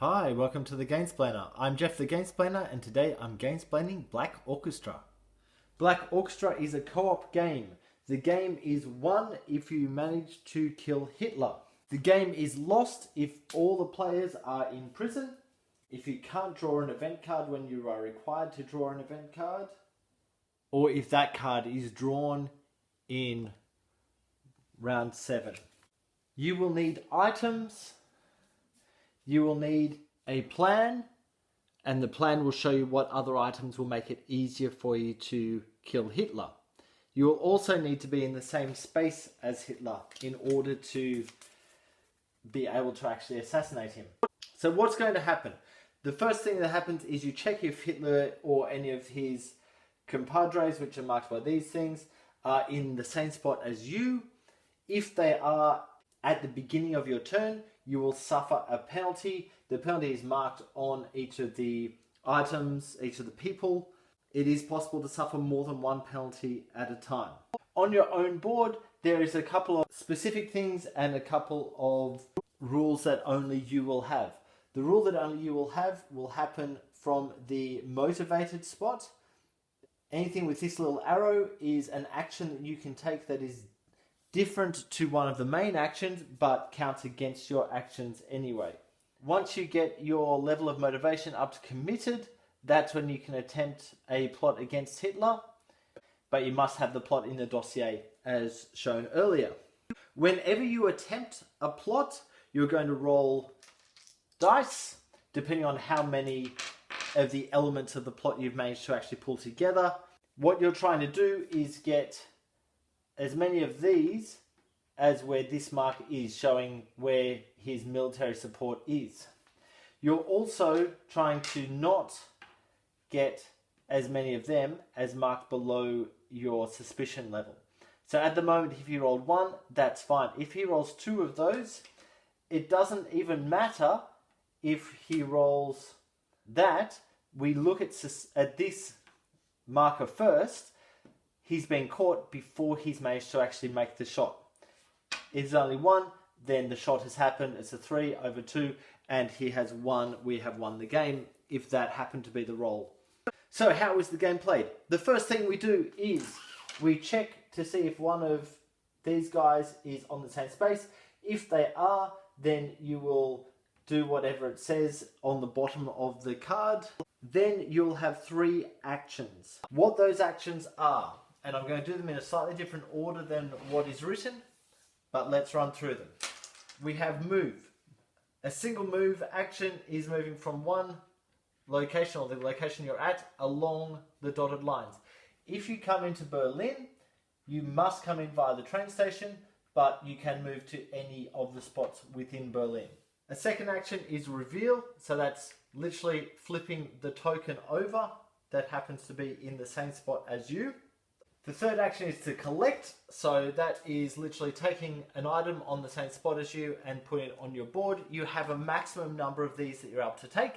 Hi, welcome to the Gamesplainer. I'm Jeff the Gamesplainer and today I'm gamesplaining Black Orchestra. Black Orchestra is a co-op game. The game is won if you manage to kill Hitler. The game is lost if all the players are in prison, if you can't draw an event card when you are required to draw an event card, or if that card is drawn in round 7. You will need items. You will need a plan, and the plan will show you what other items will make it easier for you to kill Hitler. You will also need to be in the same space as Hitler in order to be able to actually assassinate him. So what's going to happen? The first thing that happens is you check if Hitler or any of his compadres, which are marked by these things, are in the same spot as you. If they are at the beginning of your turn, you will suffer a penalty. The penalty is marked on each of the items, each of the people. It is possible to suffer more than one penalty at a time. On your own board, there is a couple of specific things and a couple of rules that only you will have. The rule that only you will have will happen from the motivated spot. Anything with this little arrow is an action that you can take that is different to one of the main actions, but counts against your actions anyway. Once you get your level of motivation up to committed, that's when you can attempt a plot against Hitler, but you must have the plot in the dossier as shown earlier. Whenever you attempt a plot, you're going to roll dice, depending on how many of the elements of the plot you've managed to actually pull together. What you're trying to do is get as many of these as where this mark is, showing where his military support is. You're also trying to not get as many of them as marked below your suspicion level. So at the moment, if he rolled 1, that's fine. If he rolls 2 of those, it doesn't even matter if he rolls that. We look at this marker first. He's been caught before he's managed to actually make the shot. If it's only 1, then the shot has happened. It's a 3 over 2, and he has won. We have won the game, if that happened to be the roll. So how is the game played? The first thing we do is we check to see if one of these guys is on the same space. If they are, then you will do whatever it says on the bottom of the card. Then you'll have 3 actions. What those actions are, and I'm going to do them in a slightly different order than what is written, but let's run through them. We have move. A single move action is moving from one location, or the location you're at, along the dotted lines. If you come into Berlin, you must come in via the train station, but you can move to any of the spots within Berlin. A second action is reveal, so that's literally flipping the token over that happens to be in the same spot as you. The third action is to collect, so that is literally taking an item on the same spot as you and putting it on your board. You have a maximum number of these that you're able to take.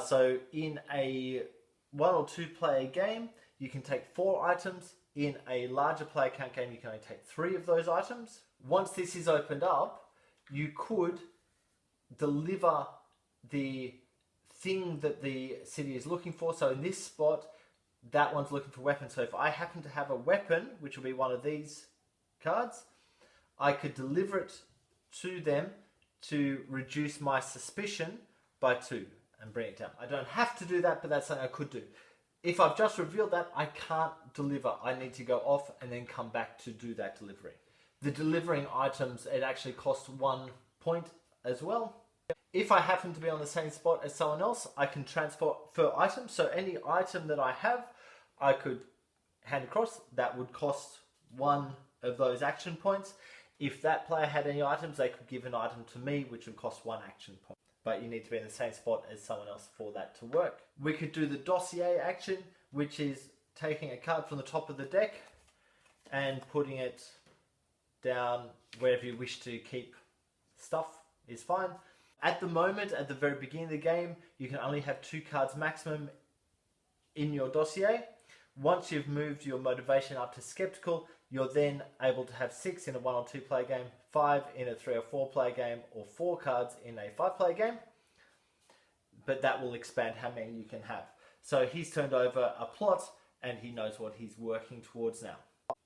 So in a 1 or 2 player game, you can take 4 items. In a larger player count game, you can only take 3 of those items. Once this is opened up, you could deliver the thing that the city is looking for. So in this spot, that one's looking for weapons. So if I happen to have a weapon, which will be one of these cards, I could deliver it to them to reduce my suspicion by 2 and bring it down. I don't have to do that, but that's something I could do. If I've just revealed that, I can't deliver. I need to go off and then come back to do that delivery. The delivering items, it actually costs 1 point as well. If I happen to be on the same spot as someone else, I can transfer items. So any item that I have, I could hand across. That would cost 1 of those action points. If that player had any items, they could give an item to me, which would cost 1 action point. But you need to be in the same spot as someone else for that to work. We could do the dossier action, which is taking a card from the top of the deck and putting it down wherever you wish to keep stuff is fine. At the moment, at the very beginning of the game, you can only have 2 cards maximum in your dossier. Once you've moved your motivation up to skeptical, you're then able to have 6 in a 1 or 2 player game, 5 in a 3 or 4 player game, or 4 cards in a 5 player game. but that will expand how many you can have. So he's turned over a plot and he knows what he's working towards now.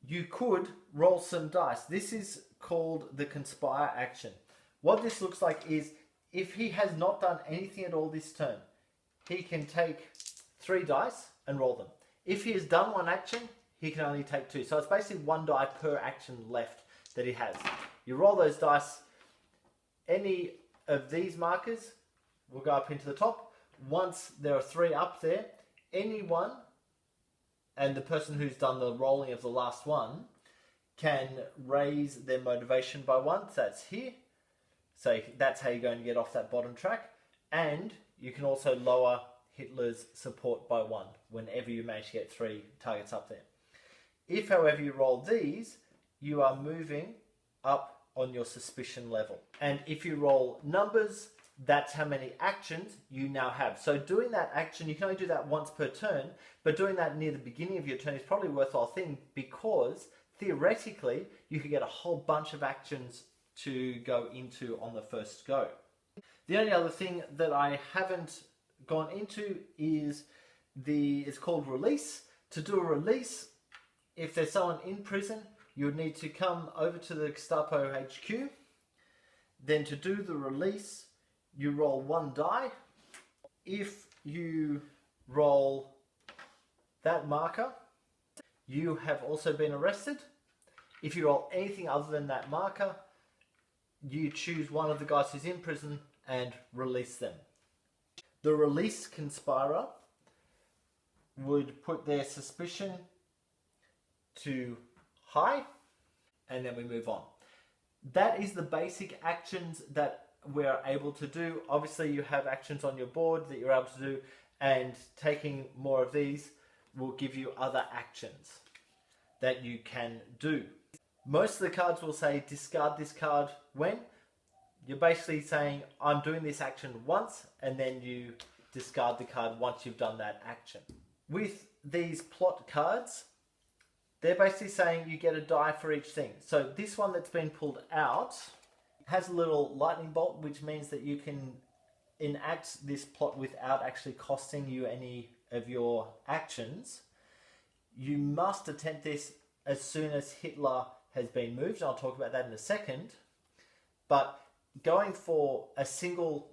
You could roll some dice. This is called the conspire action. What this looks like is if he has not done anything at all this turn, he can take 3 dice and roll them. If he has done one action, he can only take 2. So it's basically 1 die per action left that he has. You roll those dice. Any of these markers will go up into the top. Once there are 3 up there, anyone, and the person who's done the rolling of the last one, can raise their motivation by 1. So that's here. So that's how you're going to get off that bottom track. And you can also lower Hitler's support by 1 whenever you manage to get 3 targets up there. If, however, you roll these, you are moving up on your suspicion level. And if you roll numbers, that's how many actions you now have. So doing that action, you can only do that once per turn, but doing that near the beginning of your turn is probably a worthwhile thing because theoretically you could get a whole bunch of actions to go into on the first go. The only other thing that I haven't gone into is it's called release. To do a release, if there's someone in prison, you would need to come over to the Gestapo HQ. Then to do the release, you roll 1 die. If you roll that marker, you have also been arrested. If you roll anything other than that marker, you choose one of the guys who's in prison and release them. The release conspirer would put their suspicion to high, and then we move on. That is the basic actions that we're able to do. Obviously you have actions on your board that you're able to do, and taking more of these will give you other actions that you can do. Most of the cards will say discard this card when. You're basically saying I'm doing this action once, and then you discard the card once you've done that action. With these plot cards, they're basically saying you get a die for each thing. So this one that's been pulled out has a little lightning bolt, which means that you can enact this plot without actually costing you any of your actions. You must attempt this as soon as Hitler has been moved. I'll talk about that in a second. But going for a single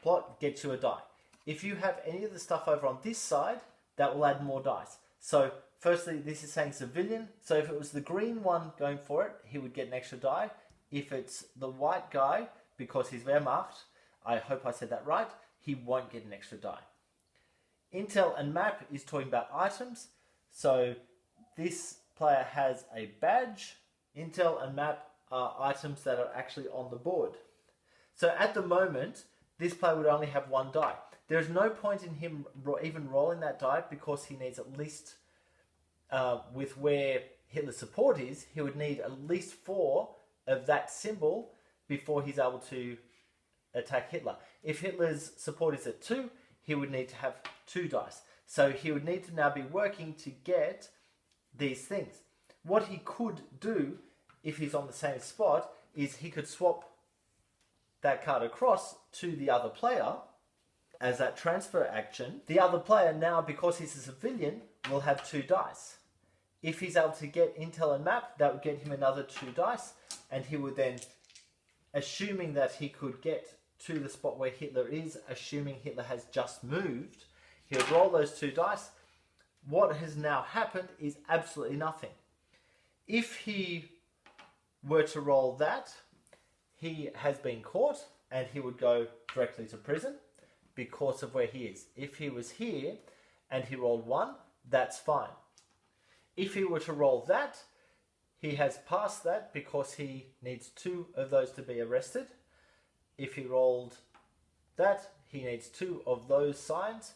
plot gets you a die. If you have any of the stuff over on this side, that will add more dice. So firstly, this is saying civilian. So if it was the green one going for it, he would get an extra die. If it's the white guy, because he's Wehrmacht, I hope I said that right, he won't get an extra die. Intel and map is talking about items. So this player has a badge. Intel and map are items that are actually on the board. So at the moment, this player would only have 1 die. There's no point in him even rolling that die because he needs at least, with where Hitler's support is, he would need at least 4 of that symbol before he's able to attack Hitler. If Hitler's support is at 2, he would need to have 2 dice. So he would need to now be working to get these things. What he could do, if he's on the same spot, is he could swap that card across to the other player as that transfer action. The other player now, because he's a civilian, will have 2 dice. If he's able to get intel and map, that would get him another 2 dice, and he would then, assuming that he could get to the spot where Hitler is, assuming Hitler has just moved, he would roll those 2 dice. What has now happened is absolutely nothing. If he were to roll that, he has been caught and he would go directly to prison because of where he is. If he was here and he rolled 1, that's fine. If he were to roll that, he has passed that because he needs 2 of those to be arrested. If he rolled that, he needs 2 of those signs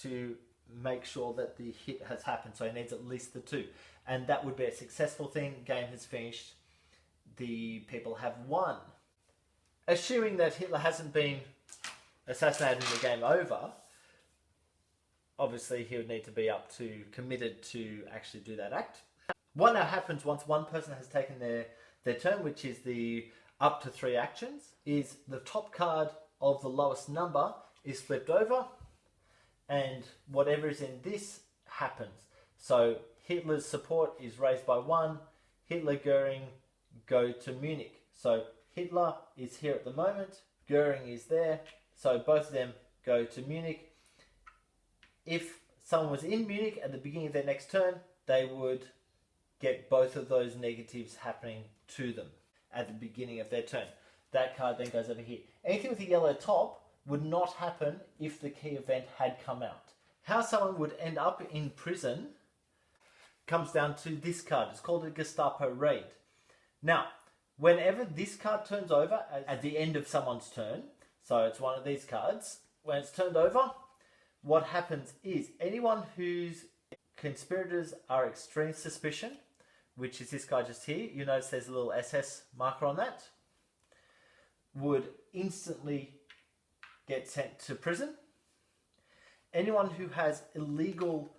to make sure that the hit has happened. So he needs at least the 2. And that would be a successful thing. Game has finished. The people have won. Assuming that Hitler hasn't been assassinated in the game over, obviously he would need to be committed to actually do that act. What now happens once one person has taken their turn, which is the up to 3 actions, is the top card of the lowest number is flipped over, and whatever is in this happens. So Hitler's support is raised by 1, Hitler, Goering go to Munich. So Hitler is here at the moment, Goering is there, so both of them go to Munich. If someone was in Munich at the beginning of their next turn, they would get both of those negatives happening to them at the beginning of their turn. That card then goes over here. Anything with a yellow top would not happen if the key event had come out. How someone would end up in prison comes down to this card. It's called a Gestapo raid. Now, whenever this card turns over at the end of someone's turn, so it's one of these cards, when it's turned over, what happens is anyone whose conspirators are extreme suspicion, which is this guy just here, you notice there's a little SS marker on that, would instantly get sent to prison. Anyone who has illegal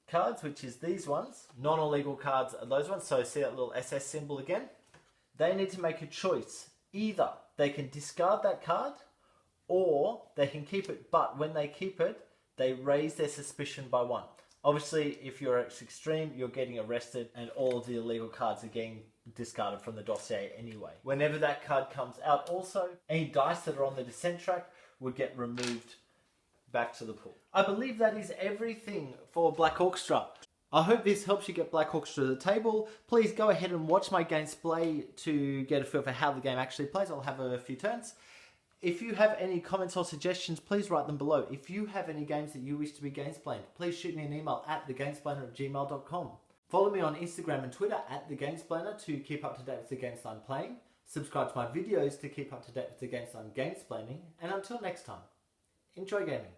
cards, which is these ones, non-illegal cards are those ones, so see that little SS symbol again, they need to make a choice. Either they can discard that card or they can keep it, but when they keep it, they raise their suspicion by 1. Obviously, if you're at extreme, you're getting arrested and all of the illegal cards are getting discarded from the dossier anyway. Whenever that card comes out also, any dice that are on the descent track would get removed back to the pool. I believe that is everything for Black Orchestra. I hope this helps you get Black Orchestra to the table. Please go ahead and watch my gameplay to get a feel for how the game actually plays. I'll have a few turns. If you have any comments or suggestions, please write them below. If you have any games that you wish to be gamesplaned, please shoot me an email at thegamesplainer@gmail.com. Follow me on Instagram and Twitter at thegamesplainer to keep up to date with the games I'm playing. Subscribe to my videos to keep up to date with the games I'm gamesplaining. And until next time, enjoy gaming.